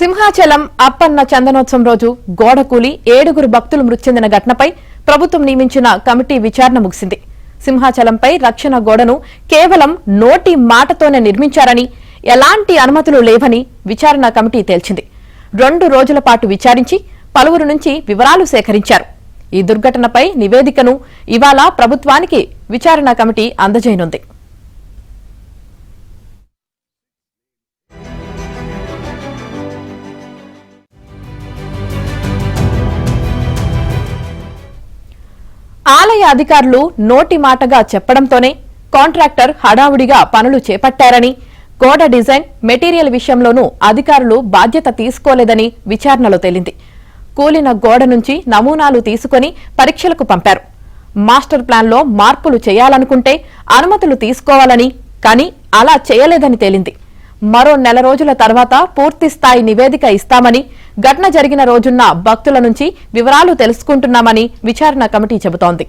సింహాచలం అప్పన్న చందనోత్సవం రోజు గోడకూలి 7 భక్తులు మృతి చెందిన ఘటనపై ప్రభుత్వం నియమించిన కమిటీ విచారణ ముగిసింది. సింహాచలంపై రక్షణ గోడను కేవలం నోటి మాటతోనే నిర్మించారని, ఎలాంటి అనుమతులు లేవని విచారణ కమిటీ తేల్చింది. 2 రోజుల పాటు విచారించి పలువురు నుంచి వివరాలు సేకరించారు. ఈ దుర్ఘటనపై నివేదికను ఇవాళ ప్రభుత్వానికి విచారణ కమిటీ అందజేయనుంది. ఆలయ అధికారులు నోటి మాటగా చెప్పడంతోనే కాంట్రాక్టర్ హడావుడిగా పనులు చేపట్టారని, గోడ డిజైన్, మెటీరియల్ విషయంలోనూ అధికారులు బాధ్యత తీసుకోలేదని విచారణలో తేలింది. కూలిన గోడ నుంచి నమూనాలు తీసుకుని పరీక్షలకు పంపారు. మాస్టర్ ప్లాన్లో మార్పులు చేయాలనుకుంటే అనుమతులు తీసుకోవాలని, కానీ అలా చేయలేదని తేలింది. మరో నెల రోజుల తర్వాత పూర్తిస్థాయి నివేదిక ఇస్తామని, ఘటన జరిగిన రోజున్న భక్తుల నుంచి వివరాలు తెలుసుకుంటున్నామని విచారణ కమిటీ చెబుతోంది.